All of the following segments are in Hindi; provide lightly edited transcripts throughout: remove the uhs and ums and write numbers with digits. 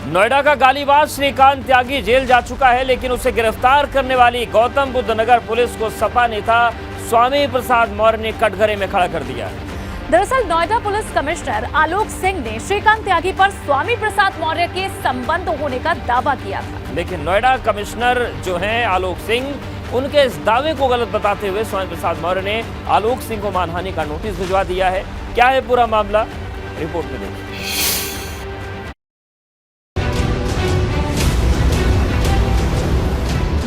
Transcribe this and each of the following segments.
नोएडा का गालीबाज श्रीकांत त्यागी जेल जा चुका है, लेकिन उसे गिरफ्तार करने वाली गौतम बुद्ध नगर पुलिस को सपा नेता स्वामी प्रसाद मौर्य ने कटघरे में खड़ा कर दिया। दरअसल नोएडा पुलिस कमिश्नर आलोक सिंह ने श्रीकांत त्यागी पर स्वामी प्रसाद मौर्य के संबंध होने का दावा किया था, लेकिन नोएडा कमिश्नर जो हैं आलोक सिंह, उनके इस दावे को गलत बताते हुए स्वामी प्रसाद मौर्य ने आलोक सिंह को मानहानि का नोटिस भिजवा दिया है। क्या है पूरा मामला, रिपोर्ट में देखिए।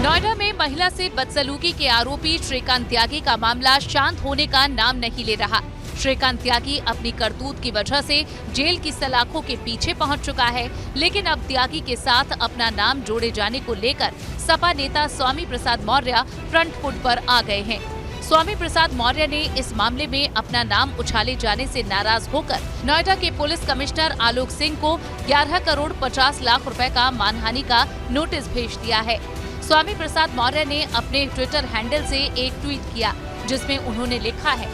नोएडा में महिला से बदसलूकी के आरोपी श्रीकांत त्यागी का मामला शांत होने का नाम नहीं ले रहा। श्रीकांत त्यागी अपनी करतूत की वजह से जेल की सलाखों के पीछे पहुंच चुका है, लेकिन अब त्यागी के साथ अपना नाम जोड़े जाने को लेकर सपा नेता स्वामी प्रसाद मौर्य फ्रंट फुट पर आ गए हैं। स्वामी प्रसाद मौर्य ने इस मामले में अपना नाम उछाले जाने से नाराज होकर नोएडा के पुलिस कमिश्नर आलोक सिंह को 11 करोड़ 50 लाख रुपए का मानहानि का नोटिस भेज दिया है। स्वामी प्रसाद मौर्य ने अपने ट्विटर हैंडल से एक ट्वीट किया, जिसमें उन्होंने लिखा है,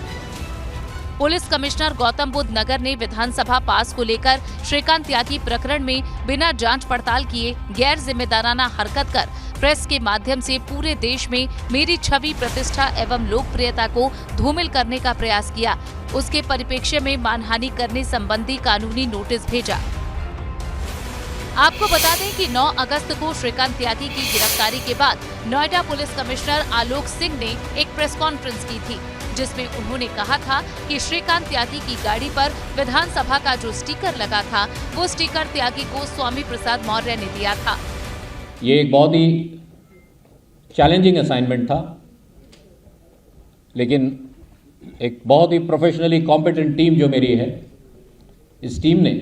पुलिस कमिश्नर गौतम बुद्ध नगर ने विधानसभा पास को लेकर श्रीकांत त्यागी प्रकरण में बिना जांच पड़ताल किए गैर जिम्मेदाराना हरकत कर प्रेस के माध्यम से पूरे देश में मेरी छवि, प्रतिष्ठा एवं लोकप्रियता को धूमिल करने का प्रयास किया। उसके परिप्रेक्ष्य में मानहानि करने संबंधी कानूनी नोटिस भेजा। आपको बता दें कि 9 अगस्त को श्रीकांत त्यागी की गिरफ्तारी के बाद नोएडा पुलिस कमिश्नर आलोक सिंह ने एक प्रेस कॉन्फ्रेंस की थी, जिसमें उन्होंने कहा था कि श्रीकांत त्यागी की गाड़ी पर विधानसभा का जो स्टिकर लगा था, वो स्टिकर त्यागी को स्वामी प्रसाद मौर्य ने दिया था। ये एक बहुत ही चैलेंजिंग असाइनमेंट था, लेकिन एक बहुत ही प्रोफेशनली कॉम्पिटेंट टीम जो मेरी है, इस टीम ने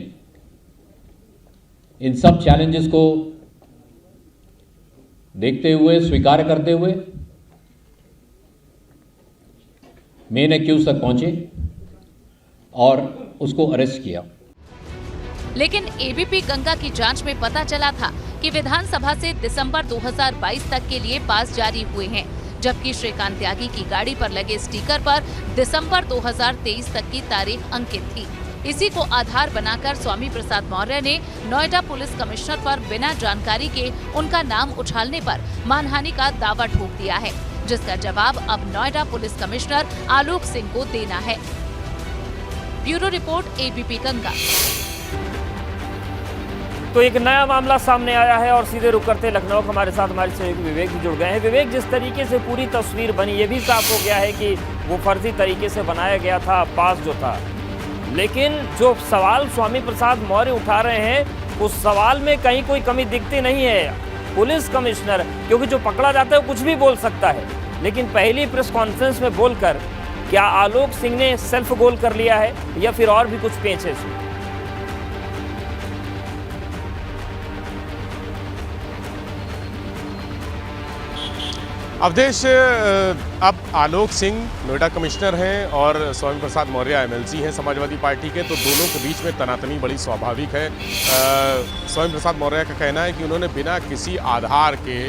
इन सब चैलेंजेस को देखते हुए, स्वीकार करते हुए मेन एक्यूज तक पहुंचे और उसको अरेस्ट किया। लेकिन एबीपी गंगा की जांच में पता चला था कि विधानसभा से दिसंबर 2022 तक के लिए पास जारी हुए हैं, जबकि श्रीकांत त्यागी की गाड़ी पर लगे स्टिकर पर दिसंबर 2023 तक की तारीख अंकित थी। इसी को आधार बनाकर स्वामी प्रसाद मौर्य ने नोएडा पुलिस कमिश्नर पर बिना जानकारी के उनका नाम उछालने पर मानहानि का दावा ठोक दिया है, जिसका जवाब अब नोएडा पुलिस कमिश्नर आलोक सिंह को देना है। Bureau report, ABP Ganga. तो एक नया मामला सामने आया है और सीधे रुक करते लखनऊ हमारे साथ हमारे सहयोगी विवेक भी जुड़ गए हैं। विवेक, जिस तरीके से पूरी तस्वीर बनी, ये भी साफ हो गया है कि वो फर्जी तरीके से बनाया गया था पास जो था, लेकिन जो सवाल स्वामी प्रसाद मौर्य उठा रहे हैं, उस सवाल में कहीं कोई कमी दिखती नहीं है। पुलिस कमिश्नर, क्योंकि जो पकड़ा जाता है वो कुछ भी बोल सकता है, लेकिन पहली प्रेस कॉन्फ्रेंस में बोलकर क्या आलोक सिंह ने सेल्फ गोल कर लिया है या फिर और भी कुछ पेच है इसमें? अवधेश, अब आलोक सिंह नोएडा कमिश्नर हैं और स्वामी प्रसाद मौर्य एमएलसी हैं समाजवादी पार्टी के, तो दोनों के बीच में तनातनी बड़ी स्वाभाविक है। स्वामी प्रसाद मौर्य का कहना है कि उन्होंने बिना किसी आधार के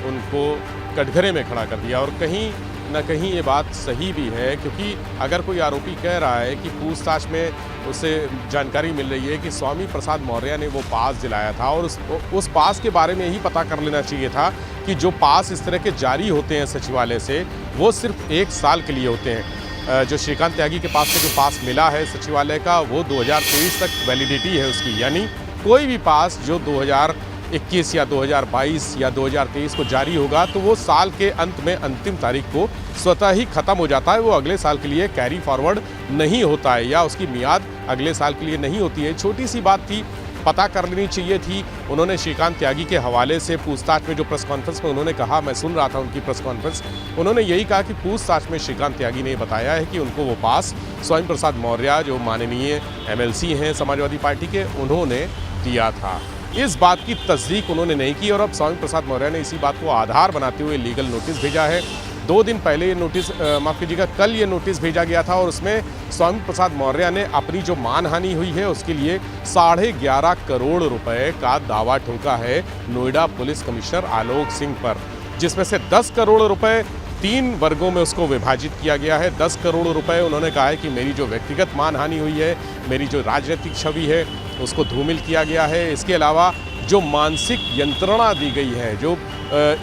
उनको कटघरे में खड़ा कर दिया, और कहीं न कहीं ये बात सही भी है, क्योंकि अगर कोई आरोपी कह रहा है कि पूछताछ में उसे जानकारी मिल रही है कि स्वामी प्रसाद मौर्य ने वो पास दिलाया था, और उस पास के बारे में ही पता कर लेना चाहिए था कि जो पास इस तरह के जारी होते हैं सचिवालय से, वो सिर्फ 1 साल के लिए होते हैं। जो श्रीकांत त्यागी के पास से जो पास मिला है सचिवालय का, वो 2023 तक वैलिडिटी है उसकी, यानी कोई भी पास जो 2021 या 2022 या 2023 को जारी होगा, तो वो साल के अंत में अंतिम तारीख को स्वतः ही ख़त्म हो जाता है, वो अगले साल के लिए कैरी फॉरवर्ड नहीं होता है, या उसकी मियाद अगले साल के लिए नहीं होती है। छोटी सी बात थी, पता कर लेनी चाहिए थी। उन्होंने श्रीकांत त्यागी के हवाले से पूछताछ में जो प्रेस कॉन्फ्रेंस में उन्होंने कहा, मैं सुन रहा था उनकी प्रेस कॉन्फ्रेंस, उन्होंने यही कहा कि पूछताछ में श्रीकांत त्यागी ने बताया है कि उनको वो पास स्वामी प्रसाद मौर्य, जो माननीय एमएलसी हैं समाजवादी पार्टी के, उन्होंने दिया था। इस बात की तस्दीक उन्होंने नहीं की, और अब स्वामी प्रसाद मौर्य ने इसी बात को आधार बनाते हुए लीगल नोटिस भेजा है। 2 दिन पहले ये नोटिस, माफ़ कीजिएगा, कल ये नोटिस भेजा गया था, और उसमें स्वामी प्रसाद मौर्य ने अपनी जो मानहानि हुई है उसके लिए 11.5 करोड़ रुपए का दावा ठोका है नोएडा पुलिस कमिश्नर आलोक सिंह पर, जिसमें से 10 करोड़ रुपए 3 वर्गों में उसको विभाजित किया गया है। 10 करोड़ रुपए उन्होंने कहा है कि मेरी जो व्यक्तिगत मानहानि हुई है, मेरी जो राजनीतिक छवि है, उसको धूमिल किया गया है। इसके अलावा जो मानसिक यंत्रणा दी गई है, जो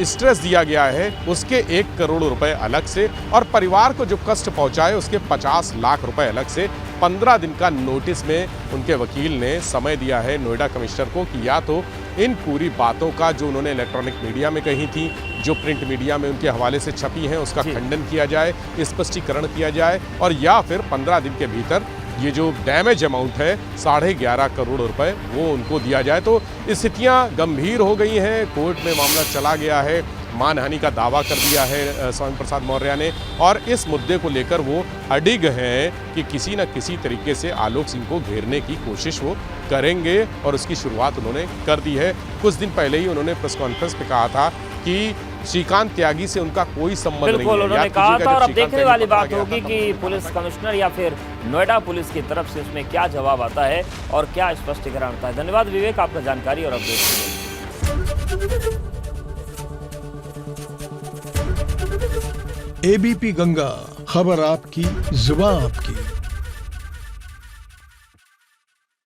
स्ट्रेस दिया गया है, उसके 1 करोड़ रुपए अलग से, और परिवार को जो कष्ट पहुंचाए उसके 50 लाख रुपए अलग से 15 दिन का नोटिस में उनके वकील ने समय दिया है नोएडा कमिश्नर को कि या तो इन पूरी बातों का जो उन्होंने इलेक्ट्रॉनिक मीडिया में कही थी, जो प्रिंट मीडिया में उनके हवाले से छपी हैं, उसका खंडन किया जाए, स्पष्टीकरण किया जाए, और या फिर 15 दिन के भीतर ये जो डैमेज अमाउंट है 11.5 करोड़ रुपए वो उनको दिया जाए। तो स्थितियां गंभीर हो गई हैं, कोर्ट में मामला चला गया है, मानहानि का दावा कर दिया है स्वामी प्रसाद मौर्य ने, और इस मुद्दे को लेकर वो अडिग हैं कि किसी न किसी तरीके से आलोक सिंह को घेरने की कोशिश वो करेंगे, और उसकी शुरुआत उन्होंने कर दी है। कुछ दिन पहले ही उन्होंने प्रेस कॉन्फ्रेंस में कहा था कि श्रीकांत त्यागी से उनका कोई संबंध नहीं है। उन्होंने कहा था, और अब देखने वाली बात होगी कि पुलिस कमिश्नर या फिर नोएडा पुलिस की तरफ से इसमें क्या जवाब आता है और क्या स्पष्टीकरण आता है। धन्यवाद विवेक, आपका जानकारी और अपडेट के लिए। एबीपी गंगा, खबर आपकी, जुबान आपकी।